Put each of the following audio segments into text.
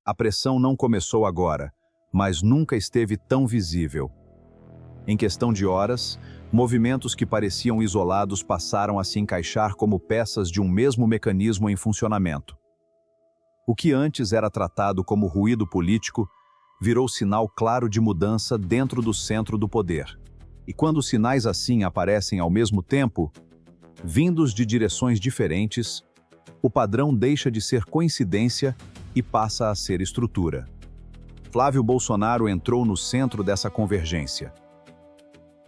A pressão não começou agora, mas nunca esteve tão visível. Em questão de horas, movimentos que pareciam isolados passaram a se encaixar como peças de um mesmo mecanismo em funcionamento. O que antes era tratado como ruído político virou sinal claro de mudança dentro do centro do poder. E quando sinais assim aparecem ao mesmo tempo, vindos de direções diferentes, o padrão deixa de ser coincidência e passa a ser estrutura. Flávio Bolsonaro entrou no centro dessa convergência.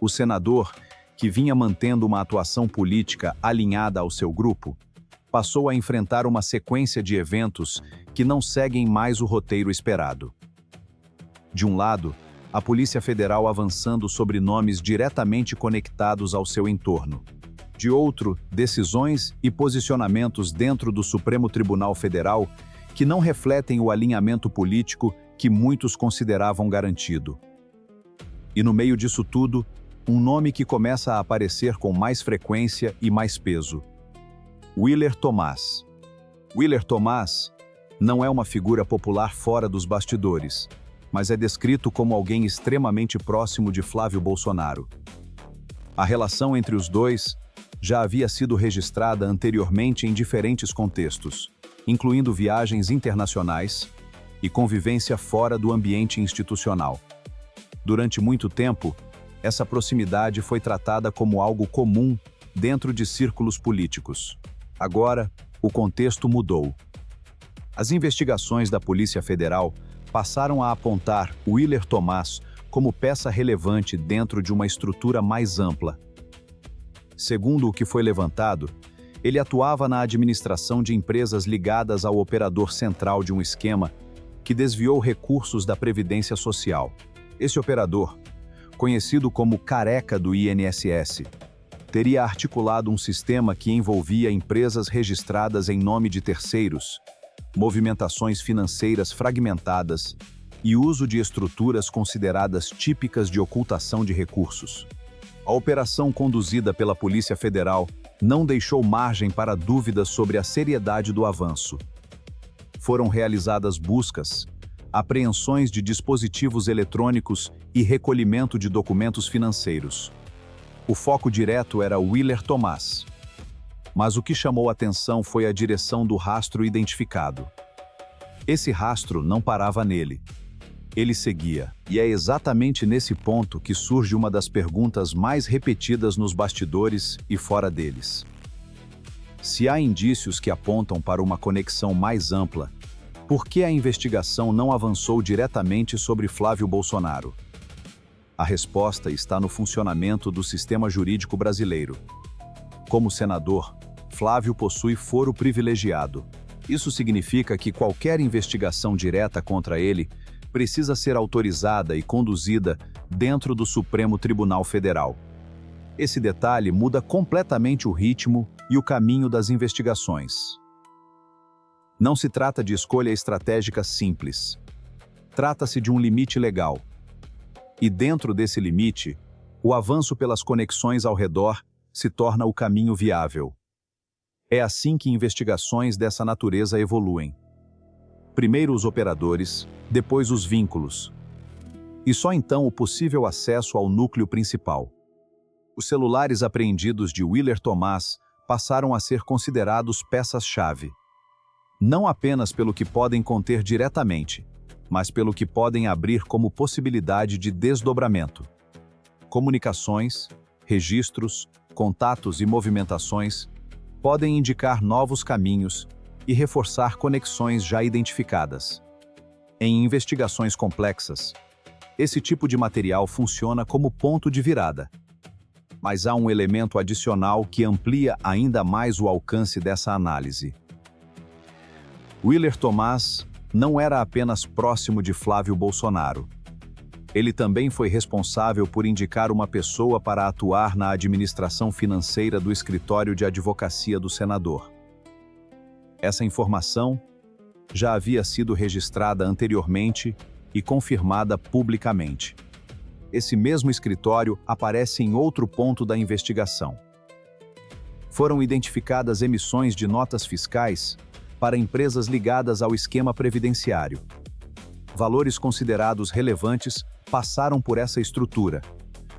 O senador, que vinha mantendo uma atuação política alinhada ao seu grupo, passou a enfrentar uma sequência de eventos que não seguem mais o roteiro esperado. De um lado, a Polícia Federal avançando sobre nomes diretamente conectados ao seu entorno. De outro, decisões e posicionamentos dentro do Supremo Tribunal Federal que não refletem o alinhamento político que muitos consideravam garantido. E no meio disso tudo, um nome que começa a aparecer com mais frequência e mais peso: Willer Thomaz. Willer Thomaz não é uma figura popular fora dos bastidores, mas é descrito como alguém extremamente próximo de Flávio Bolsonaro. A relação entre os dois já havia sido registrada anteriormente em diferentes contextos, incluindo viagens internacionais e convivência fora do ambiente institucional. Durante muito tempo, essa proximidade foi tratada como algo comum dentro de círculos políticos. Agora, o contexto mudou. As investigações da Polícia Federal passaram a apontar Willer Thomaz como peça relevante dentro de uma estrutura mais ampla. Segundo o que foi levantado, ele atuava na administração de empresas ligadas ao operador central de um esquema que desviou recursos da Previdência Social. Esse operador, conhecido como Careca do INSS, teria articulado um sistema que envolvia empresas registradas em nome de terceiros, movimentações financeiras fragmentadas e uso de estruturas consideradas típicas de ocultação de recursos. A operação conduzida pela Polícia Federal não deixou margem para dúvidas sobre a seriedade do avanço. Foram realizadas buscas, apreensões de dispositivos eletrônicos e recolhimento de documentos financeiros. O foco direto era Willer Thomaz. Mas o que chamou atenção foi a direção do rastro identificado. Esse rastro não parava nele. Ele seguia, e é exatamente nesse ponto que surge uma das perguntas mais repetidas nos bastidores e fora deles. Se há indícios que apontam para uma conexão mais ampla, por que a investigação não avançou diretamente sobre Flávio Bolsonaro? A resposta está no funcionamento do sistema jurídico brasileiro. Como senador, Flávio possui foro privilegiado. Isso significa que qualquer investigação direta contra ele precisa ser autorizada e conduzida dentro do Supremo Tribunal Federal. Esse detalhe muda completamente o ritmo e o caminho das investigações. Não se trata de escolha estratégica simples. Trata-se de um limite legal. E dentro desse limite, o avanço pelas conexões ao redor se torna o caminho viável. É assim que investigações dessa natureza evoluem. Primeiro os operadores, depois os vínculos. E só então o possível acesso ao núcleo principal. Os celulares apreendidos de Willer Thomaz passaram a ser considerados peças-chave. Não apenas pelo que podem conter diretamente, mas pelo que podem abrir como possibilidade de desdobramento. Comunicações, registros, contatos e movimentações podem indicar novos caminhos e reforçar conexões já identificadas. Em investigações complexas, esse tipo de material funciona como ponto de virada. Mas há um elemento adicional que amplia ainda mais o alcance dessa análise. Willer Thomaz não era apenas próximo de Flávio Bolsonaro. Ele também foi responsável por indicar uma pessoa para atuar na administração financeira do escritório de advocacia do senador. Essa informação já havia sido registrada anteriormente e confirmada publicamente. Esse mesmo escritório aparece em outro ponto da investigação. Foram identificadas emissões de notas fiscais para empresas ligadas ao esquema previdenciário. valores considerados relevantes passaram por essa estrutura,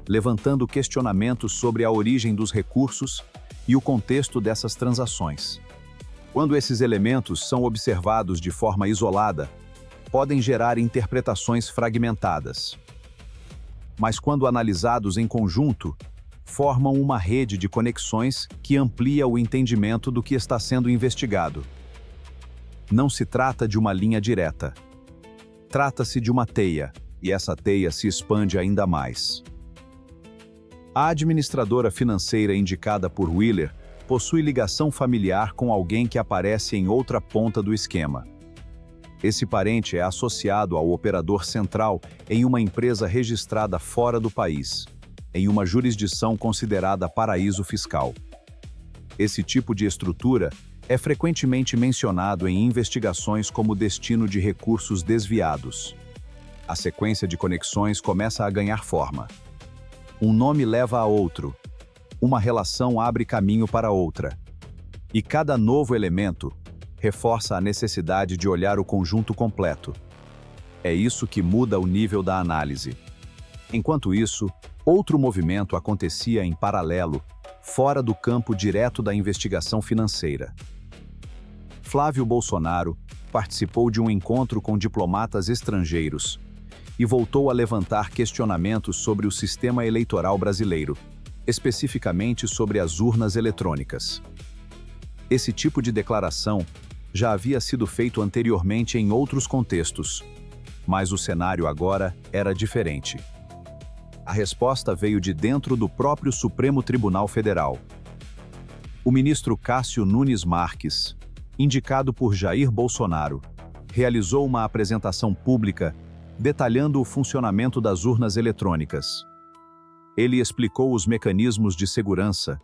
levantando questionamentos sobre a origem dos recursos e o contexto dessas transações. Quando esses elementos são observados de forma isolada, podem gerar interpretações fragmentadas. Mas quando analisados em conjunto, formam uma rede de conexões que amplia o entendimento do que está sendo investigado. Não se trata de uma linha direta. Trata-se de uma teia, e essa teia se expande ainda mais. A administradora financeira indicada por Wheeler possui ligação familiar com alguém que aparece em outra ponta do esquema. Esse parente é associado ao operador central em uma empresa registrada fora do país, em uma jurisdição considerada paraíso fiscal. Esse tipo de estrutura é frequentemente mencionado em investigações como destino de recursos desviados. A sequência de conexões começa a ganhar forma. Um nome leva a outro. Uma relação abre caminho para outra. E cada novo elemento reforça a necessidade de olhar o conjunto completo. É isso que muda o nível da análise. Enquanto isso, outro movimento acontecia em paralelo, fora do campo direto da investigação financeira. Flávio Bolsonaro participou de um encontro com diplomatas estrangeiros e voltou a levantar questionamentos sobre o sistema eleitoral brasileiro, especificamente sobre as urnas eletrônicas. Esse tipo de declaração já havia sido feito anteriormente em outros contextos, mas o cenário agora era diferente. A resposta veio de dentro do próprio Supremo Tribunal Federal. O ministro Cássio Nunes Marques, indicado por Jair Bolsonaro, realizou uma apresentação pública detalhando o funcionamento das urnas eletrônicas. Ele explicou os mecanismos de segurança,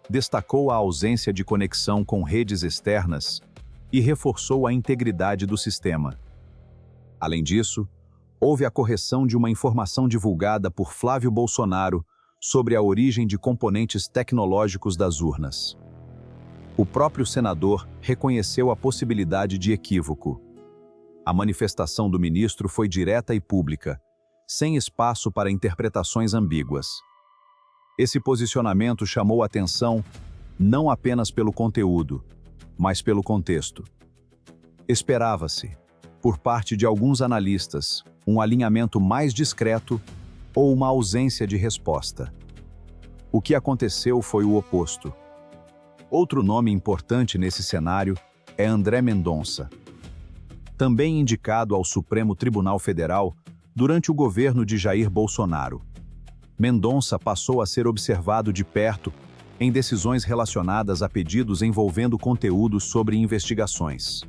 destacou a ausência de conexão com redes externas e reforçou a integridade do sistema. Além disso, houve a correção de uma informação divulgada por Flávio Bolsonaro sobre a origem de componentes tecnológicos das urnas. O próprio senador reconheceu a possibilidade de equívoco. A manifestação do ministro foi direta e pública, sem espaço para interpretações ambíguas. Esse posicionamento chamou atenção não apenas pelo conteúdo, mas pelo contexto. Esperava-se, por parte de alguns analistas, um alinhamento mais discreto ou uma ausência de resposta. O que aconteceu foi o oposto. Outro nome importante nesse cenário é André Mendonça, também indicado ao Supremo Tribunal Federal durante o governo de Jair Bolsonaro. Mendonça passou a ser observado de perto em decisões relacionadas a pedidos envolvendo conteúdos sobre investigações.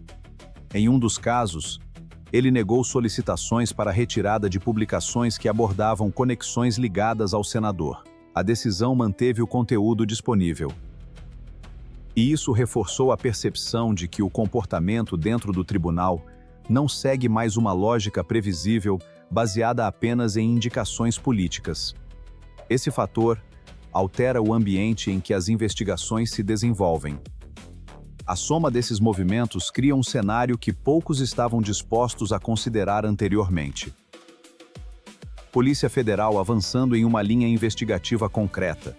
Em um dos casos, ele negou solicitações para retirada de publicações que abordavam conexões ligadas ao senador. A decisão manteve o conteúdo disponível. E isso reforçou a percepção de que o comportamento dentro do tribunal não segue mais uma lógica previsível baseada apenas em indicações políticas. Esse fator altera o ambiente em que as investigações se desenvolvem. A soma desses movimentos cria um cenário que poucos estavam dispostos a considerar anteriormente. Polícia Federal avançando em uma linha investigativa concreta.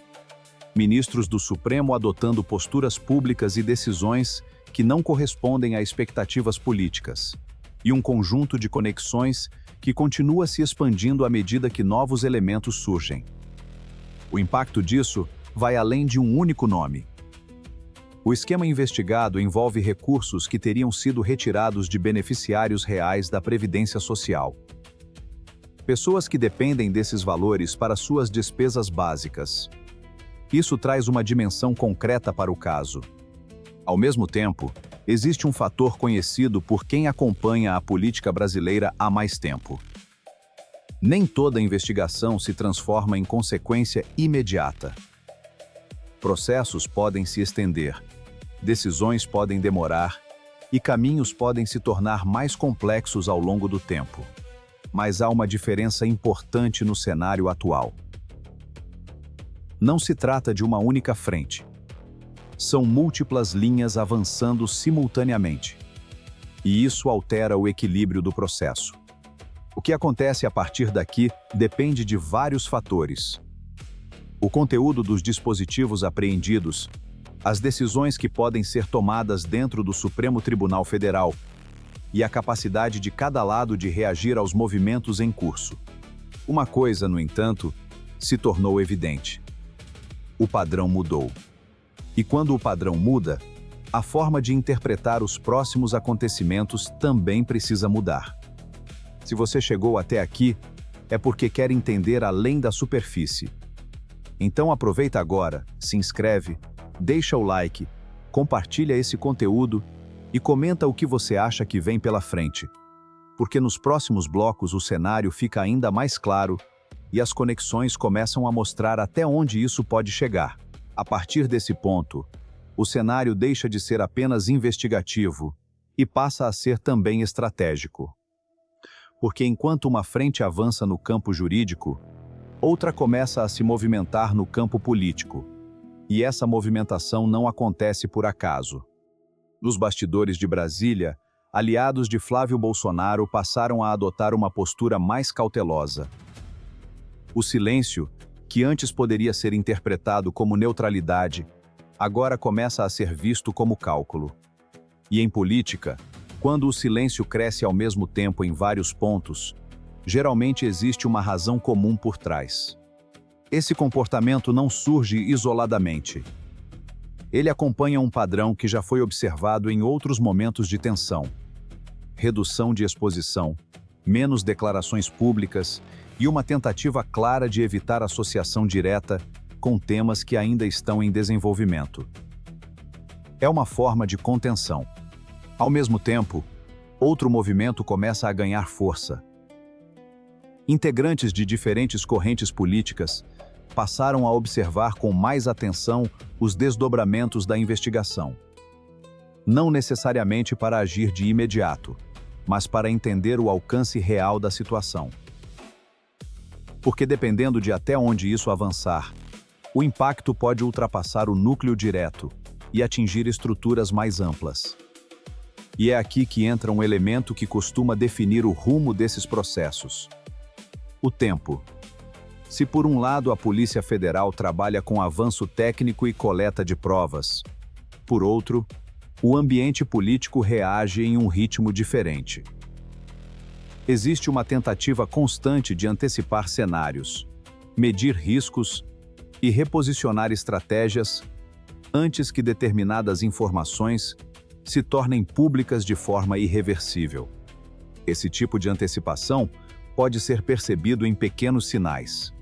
Ministros do Supremo adotando posturas públicas e decisões que não correspondem a expectativas políticas. E um conjunto de conexões que continua se expandindo à medida que novos elementos surgem. O impacto disso vai além de um único nome. O esquema investigado envolve recursos que teriam sido retirados de beneficiários reais da Previdência Social. Pessoas que dependem desses valores para suas despesas básicas. Isso traz uma dimensão concreta para o caso. Ao mesmo tempo, existe um fator conhecido por quem acompanha a política brasileira há mais tempo. Nem toda investigação se transforma em consequência imediata. Processos podem se estender, decisões podem demorar e caminhos podem se tornar mais complexos ao longo do tempo. Mas há uma diferença importante no cenário atual. Não se trata de uma única frente. São múltiplas linhas avançando simultaneamente. E isso altera o equilíbrio do processo. O que acontece a partir daqui depende de vários fatores. O conteúdo dos dispositivos apreendidos, as decisões que podem ser tomadas dentro do Supremo Tribunal Federal e a capacidade de cada lado de reagir aos movimentos em curso. Uma coisa, no entanto, se tornou evidente. O padrão mudou. E quando o padrão muda, a forma de interpretar os próximos acontecimentos também precisa mudar. Se você chegou até aqui, é porque quer entender além da superfície. Então aproveita agora, se inscreve, deixa o like, compartilha esse conteúdo e comenta o que você acha que vem pela frente. Porque nos próximos blocos o cenário fica ainda mais claro e as conexões começam a mostrar até onde isso pode chegar. A partir desse ponto, o cenário deixa de ser apenas investigativo e passa a ser também estratégico. Porque enquanto uma frente avança no campo jurídico, outra começa a se movimentar no campo político. E essa movimentação não acontece por acaso. Nos bastidores de Brasília, aliados de Flávio Bolsonaro passaram a adotar uma postura mais cautelosa. O silêncio, que antes poderia ser interpretado como neutralidade, agora começa a ser visto como cálculo. E em política, quando o silêncio cresce ao mesmo tempo em vários pontos, geralmente existe uma razão comum por trás. Esse comportamento não surge isoladamente. Ele acompanha um padrão que já foi observado em outros momentos de tensão. Redução de exposição, menos declarações públicas e uma tentativa clara de evitar associação direta com temas que ainda estão em desenvolvimento. É uma forma de contenção. Ao mesmo tempo, outro movimento começa a ganhar força. Integrantes de diferentes correntes políticas passaram a observar com mais atenção os desdobramentos da investigação. Não necessariamente para agir de imediato, mas para entender o alcance real da situação. Porque dependendo de até onde isso avançar, o impacto pode ultrapassar o núcleo direto e atingir estruturas mais amplas. E é aqui que entra um elemento que costuma definir o rumo desses processos: o tempo. Se por um lado a Polícia Federal trabalha com avanço técnico e coleta de provas, por outro, o ambiente político reage em um ritmo diferente. Existe uma tentativa constante de antecipar cenários, medir riscos e reposicionar estratégias antes que determinadas informações se tornem públicas de forma irreversível. Esse tipo de antecipação pode ser percebido em pequenos sinais.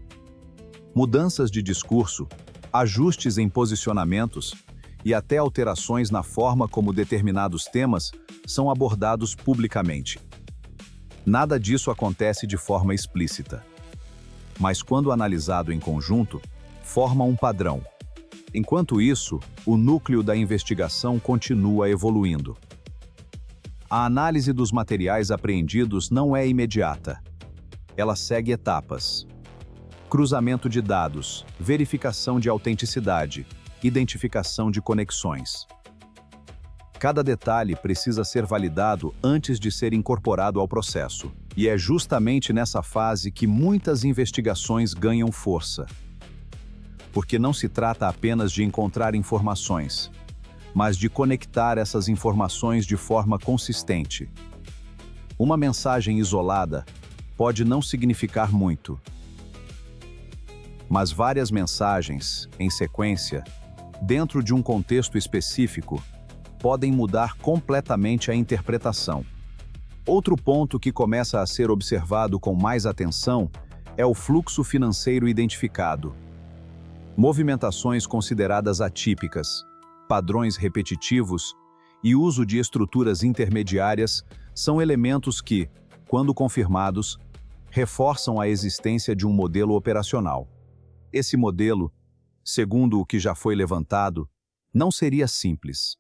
Mudanças de discurso, ajustes em posicionamentos e até alterações na forma como determinados temas são abordados publicamente. Nada disso acontece de forma explícita. Mas quando analisado em conjunto, forma um padrão. Enquanto isso, o núcleo da investigação continua evoluindo. A análise dos materiais apreendidos não é imediata. Ela segue etapas: cruzamento de dados, verificação de autenticidade, identificação de conexões. Cada detalhe precisa ser validado antes de ser incorporado ao processo. E é justamente nessa fase que muitas investigações ganham força. Porque não se trata apenas de encontrar informações, mas de conectar essas informações de forma consistente. Uma mensagem isolada pode não significar muito, mas várias mensagens, em sequência, dentro de um contexto específico, podem mudar completamente a interpretação. Outro ponto que começa a ser observado com mais atenção é o fluxo financeiro identificado. Movimentações consideradas atípicas, padrões repetitivos e uso de estruturas intermediárias são elementos que, quando confirmados, reforçam a existência de um modelo operacional. Esse modelo, segundo o que já foi levantado, não seria simples.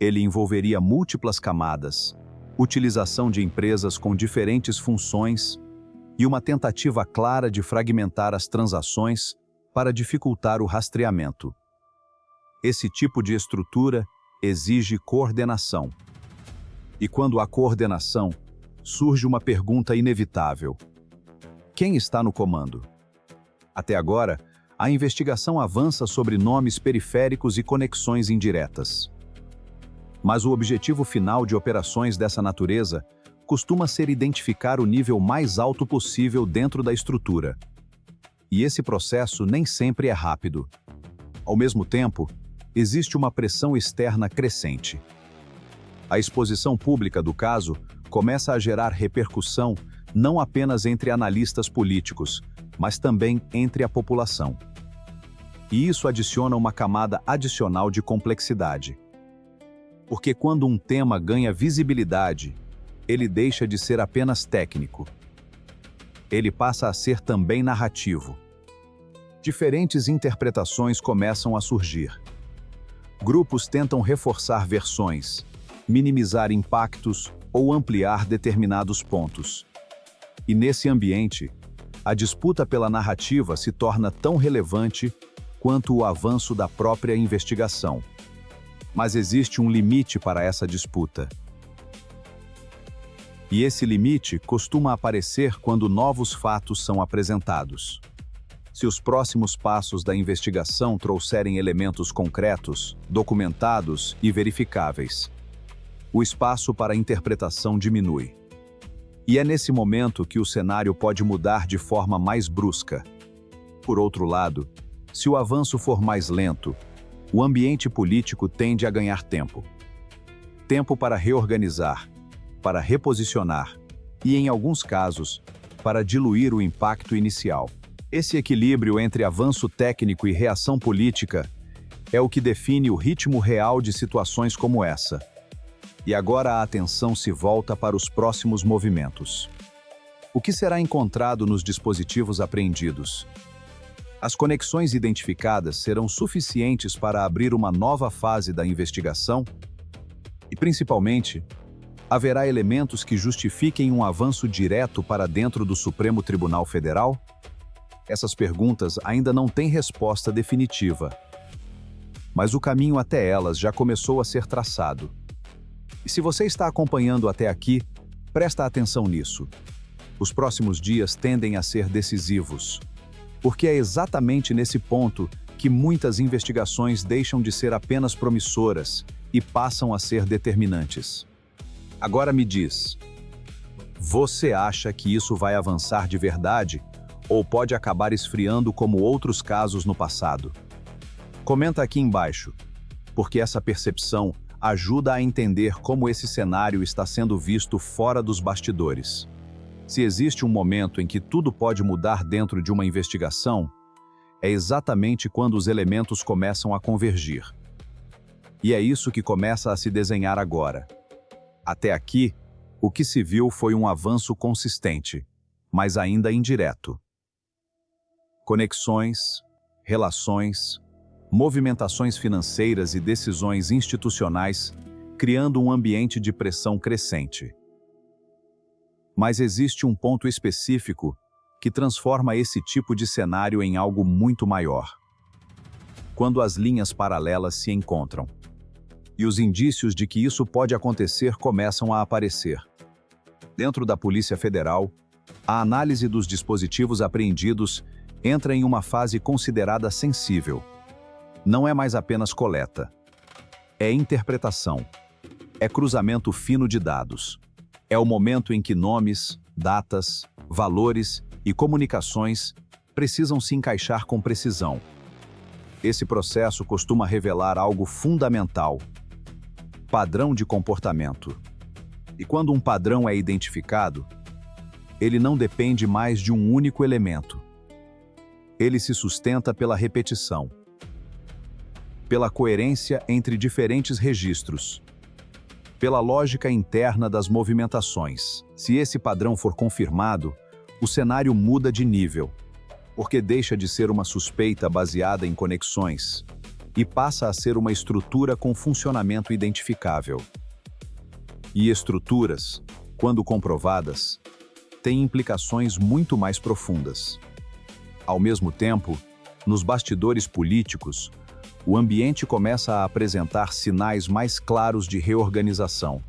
Ele envolveria múltiplas camadas, utilização de empresas com diferentes funções e uma tentativa clara de fragmentar as transações para dificultar o rastreamento. Esse tipo de estrutura exige coordenação. E quando há coordenação, surge uma pergunta inevitável: quem está no comando? Até agora, a investigação avança sobre nomes periféricos e conexões indiretas. Mas o objetivo final de operações dessa natureza costuma ser identificar o nível mais alto possível dentro da estrutura. E esse processo nem sempre é rápido. Ao mesmo tempo, existe uma pressão externa crescente. A exposição pública do caso começa a gerar repercussão não apenas entre analistas políticos, mas também entre a população. E isso adiciona uma camada adicional de complexidade. Porque quando um tema ganha visibilidade, ele deixa de ser apenas técnico. Ele passa a ser também narrativo. Diferentes interpretações começam a surgir. Grupos tentam reforçar versões, minimizar impactos ou ampliar determinados pontos. E nesse ambiente, a disputa pela narrativa se torna tão relevante quanto o avanço da própria investigação. Mas existe um limite para essa disputa. E esse limite costuma aparecer quando novos fatos são apresentados. Se os próximos passos da investigação trouxerem elementos concretos, documentados e verificáveis, o espaço para interpretação diminui. E é nesse momento que o cenário pode mudar de forma mais brusca. Por outro lado, se o avanço for mais lento, o ambiente político tende a ganhar tempo. Tempo para reorganizar, para reposicionar e, em alguns casos, para diluir o impacto inicial. Esse equilíbrio entre avanço técnico e reação política é o que define o ritmo real de situações como essa. E agora a atenção se volta para os próximos movimentos. O que será encontrado nos dispositivos apreendidos? As conexões identificadas serão suficientes para abrir uma nova fase da investigação? E, principalmente, haverá elementos que justifiquem um avanço direto para dentro do Supremo Tribunal Federal? Essas perguntas ainda não têm resposta definitiva. Mas o caminho até elas já começou a ser traçado. E se você está acompanhando até aqui, presta atenção nisso. Os próximos dias tendem a ser decisivos. Porque é exatamente nesse ponto que muitas investigações deixam de ser apenas promissoras e passam a ser determinantes. Agora me diz, você acha que isso vai avançar de verdade ou pode acabar esfriando como outros casos no passado? Comenta aqui embaixo, porque essa percepção ajuda a entender como esse cenário está sendo visto fora dos bastidores. Se existe um momento em que tudo pode mudar dentro de uma investigação, é exatamente quando os elementos começam a convergir. E é isso que começa a se desenhar agora. Até aqui, o que se viu foi um avanço consistente, mas ainda indireto. Conexões, relações, movimentações financeiras e decisões institucionais, criando um ambiente de pressão crescente. Mas existe um ponto específico que transforma esse tipo de cenário em algo muito maior. Quando as linhas paralelas se encontram. E os indícios de que isso pode acontecer começam a aparecer. Dentro da Polícia Federal, a análise dos dispositivos apreendidos entra em uma fase considerada sensível. Não é mais apenas coleta. É interpretação. É cruzamento fino de dados. É o momento em que nomes, datas, valores e comunicações precisam se encaixar com precisão. Esse processo costuma revelar algo fundamental: padrão de comportamento. E quando um padrão é identificado, ele não depende mais de um único elemento. Ele se sustenta pela repetição, pela coerência entre diferentes registros, pela lógica interna das movimentações. Se esse padrão for confirmado, o cenário muda de nível, porque deixa de ser uma suspeita baseada em conexões e passa a ser uma estrutura com funcionamento identificável. E estruturas, quando comprovadas, têm implicações muito mais profundas. Ao mesmo tempo, nos bastidores políticos, o ambiente começa a apresentar sinais mais claros de reorganização.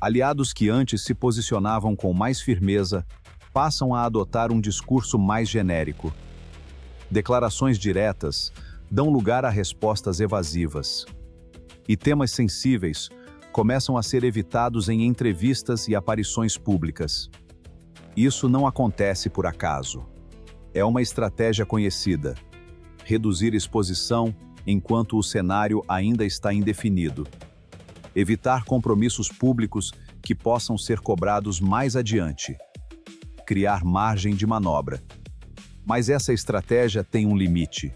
Aliados que antes se posicionavam com mais firmeza passam a adotar um discurso mais genérico. Declarações diretas dão lugar a respostas evasivas. E temas sensíveis começam a ser evitados em entrevistas e aparições públicas. Isso não acontece por acaso. É uma estratégia conhecida: reduzir exposição enquanto o cenário ainda está indefinido. Evitar compromissos públicos que possam ser cobrados mais adiante. Criar margem de manobra. Mas essa estratégia tem um limite.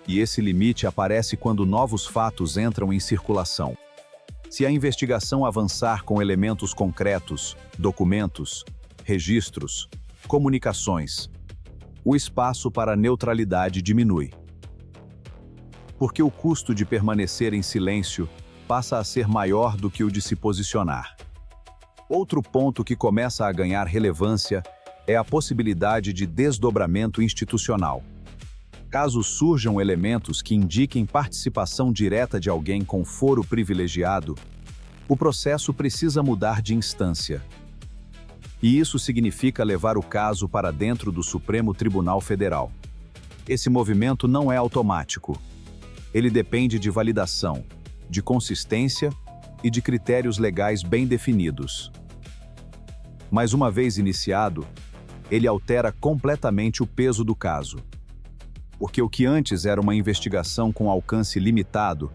E esse limite aparece quando novos fatos entram em circulação. Se a investigação avançar com elementos concretos, documentos, registros, comunicações, o espaço para neutralidade diminui. Porque o custo de permanecer em silêncio passa a ser maior do que o de se posicionar. Outro ponto que começa a ganhar relevância é a possibilidade de desdobramento institucional. Caso surjam elementos que indiquem participação direta de alguém com foro privilegiado, o processo precisa mudar de instância. E isso significa levar o caso para dentro do Supremo Tribunal Federal. Esse movimento não é automático. Ele depende de validação, de consistência e de critérios legais bem definidos. Mas uma vez iniciado, ele altera completamente o peso do caso. Porque o que antes era uma investigação com alcance limitado,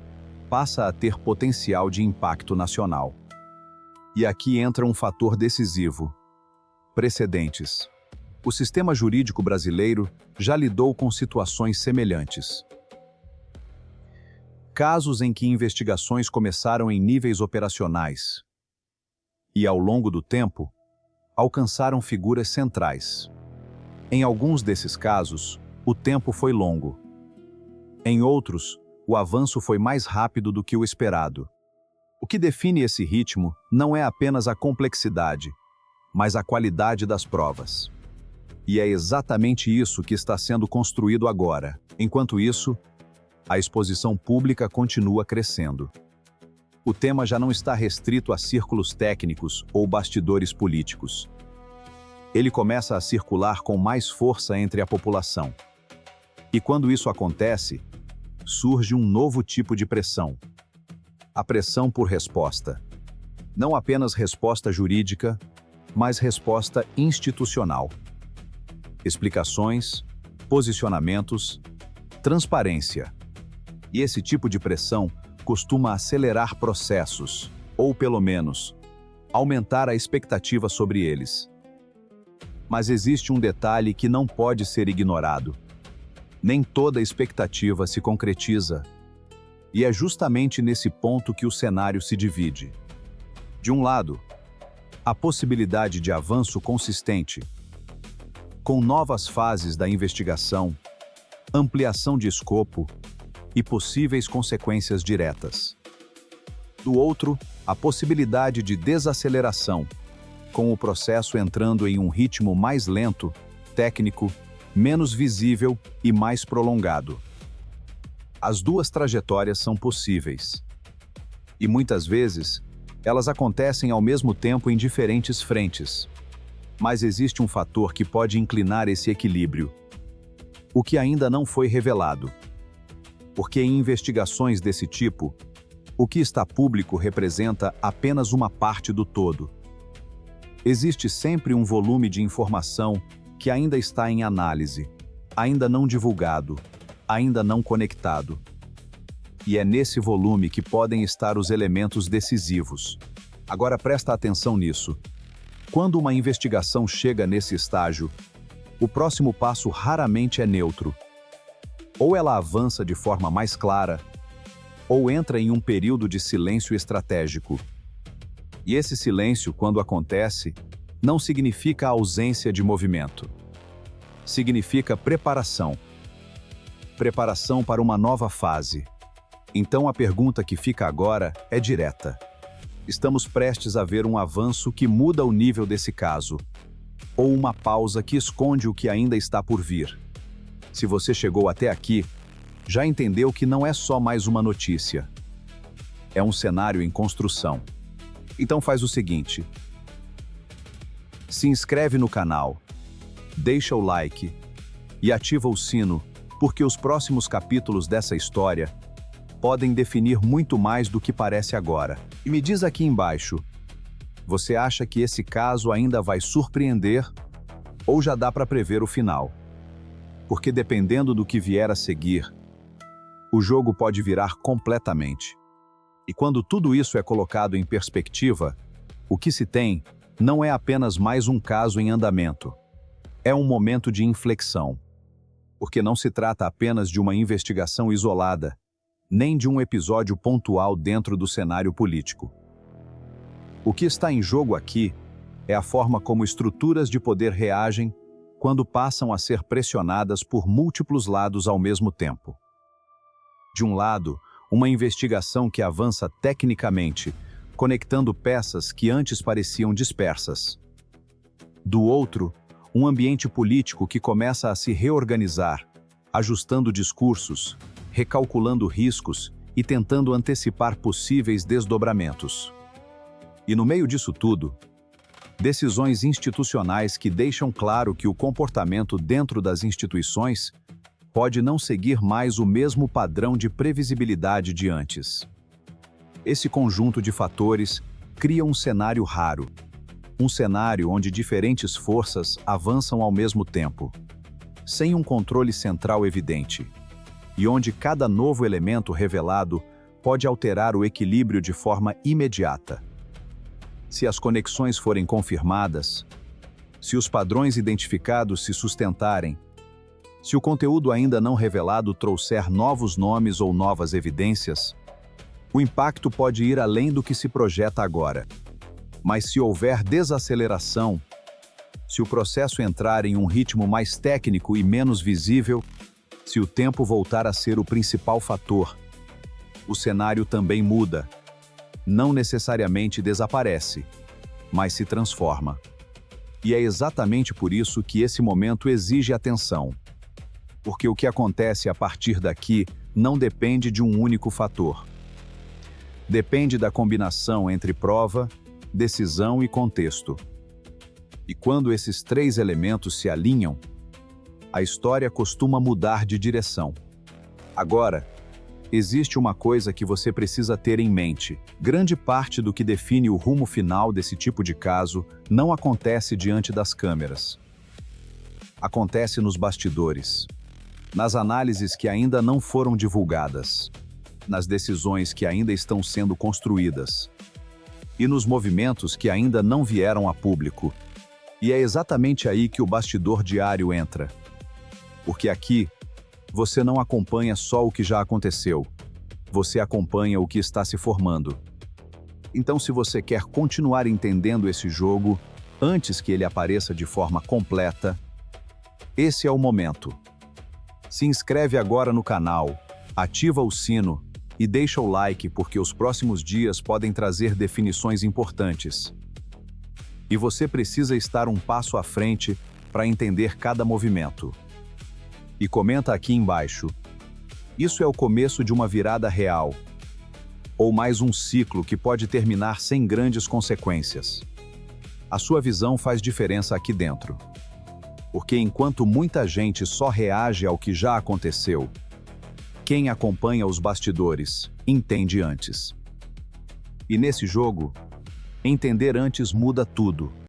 passa a ter potencial de impacto nacional. E aqui entra um fator decisivo: precedentes. O sistema jurídico brasileiro já lidou com situações semelhantes. Casos em que investigações começaram em níveis operacionais e, ao longo do tempo, alcançaram figuras centrais. Em alguns desses casos, o tempo foi longo. Em outros, o avanço foi mais rápido do que o esperado. O que define esse ritmo não é apenas a complexidade, mas a qualidade das provas. E é exatamente isso que está sendo construído agora. Enquanto isso, a exposição pública continua crescendo. O tema já não está restrito a círculos técnicos ou bastidores políticos. Ele começa a circular com mais força entre a população. E quando isso acontece, surge um novo tipo de pressão. A pressão por resposta. Não apenas resposta jurídica, mas resposta institucional. Explicações, posicionamentos, transparência. E esse tipo de pressão costuma acelerar processos, ou pelo menos, aumentar a expectativa sobre eles. Mas existe um detalhe que não pode ser ignorado. Nem toda expectativa se concretiza. E é justamente nesse ponto que o cenário se divide. De um lado, a possibilidade de avanço consistente, com novas fases da investigação, ampliação de escopo e possíveis consequências diretas. Do outro, a possibilidade de desaceleração, com o processo entrando em um ritmo mais lento, técnico, menos visível e mais prolongado. As duas trajetórias são possíveis. E muitas vezes, elas acontecem ao mesmo tempo em diferentes frentes. Mas existe um fator que pode inclinar esse equilíbrio: o que ainda não foi revelado. Porque em investigações desse tipo, o que está público representa apenas uma parte do todo. Existe sempre um volume de informação que ainda está em análise, ainda não divulgado, ainda não conectado. E é nesse volume que podem estar os elementos decisivos. Agora presta atenção nisso. Quando uma investigação chega nesse estágio, o próximo passo raramente é neutro. Ou ela avança de forma mais clara, ou entra em um período de silêncio estratégico. E esse silêncio, quando acontece, não significa ausência de movimento. Significa preparação. Preparação para uma nova fase. Então a pergunta que fica agora é direta. Estamos prestes a ver um avanço que muda o nível desse caso, ou uma pausa que esconde o que ainda está por vir? Se você chegou até aqui, já entendeu que não é só mais uma notícia. É um cenário em construção. Então faz o seguinte: se inscreve no canal, deixa o like e ativa o sino, porque os próximos capítulos dessa história podem definir muito mais do que parece agora. E me diz aqui embaixo, você acha que esse caso ainda vai surpreender ou já dá para prever o final? Porque dependendo do que vier a seguir, o jogo pode virar completamente. E quando tudo isso é colocado em perspectiva, o que se tem não é apenas mais um caso em andamento. É um momento de inflexão. Porque não se trata apenas de uma investigação isolada, nem de um episódio pontual dentro do cenário político. O que está em jogo aqui é a forma como estruturas de poder reagem quando passam a ser pressionadas por múltiplos lados ao mesmo tempo. De um lado, uma investigação que avança tecnicamente, conectando peças que antes pareciam dispersas. Do outro, um ambiente político que começa a se reorganizar, ajustando discursos, recalculando riscos e tentando antecipar possíveis desdobramentos. E no meio disso tudo, decisões institucionais que deixam claro que o comportamento dentro das instituições pode não seguir mais o mesmo padrão de previsibilidade de antes. Esse conjunto de fatores cria um cenário raro. Um cenário onde diferentes forças avançam ao mesmo tempo, sem um controle central evidente, e onde cada novo elemento revelado pode alterar o equilíbrio de forma imediata. Se as conexões forem confirmadas, se os padrões identificados se sustentarem, se o conteúdo ainda não revelado trouxer novos nomes ou novas evidências, o impacto pode ir além do que se projeta agora. Mas se houver desaceleração, se o processo entrar em um ritmo mais técnico e menos visível, se o tempo voltar a ser o principal fator, o cenário também muda. Não necessariamente desaparece, mas se transforma. E é exatamente por isso que esse momento exige atenção. Porque o que acontece a partir daqui não depende de um único fator. Depende da combinação entre prova, decisão e contexto. E quando esses três elementos se alinham, a história costuma mudar de direção. Agora, existe uma coisa que você precisa ter em mente. Grande parte do que define o rumo final desse tipo de caso não acontece diante das câmeras. Acontece nos bastidores, nas análises que ainda não foram divulgadas, nas decisões que ainda estão sendo construídas e nos movimentos que ainda não vieram a público. E é exatamente aí que o bastidor diário entra. Porque aqui, você não acompanha só o que já aconteceu, você acompanha o que está se formando. Então, se você quer continuar entendendo esse jogo antes que ele apareça de forma completa, esse é o momento. Se inscreve agora no canal, ativa o sino e deixa o like porque os próximos dias podem trazer definições importantes. E você precisa estar um passo à frente para entender cada movimento. E comenta aqui embaixo. Isso é o começo de uma virada real, ou mais um ciclo que pode terminar sem grandes consequências. A sua visão faz diferença aqui dentro. Porque enquanto muita gente só reage ao que já aconteceu, quem acompanha os bastidores entende antes. E nesse jogo, entender antes muda tudo.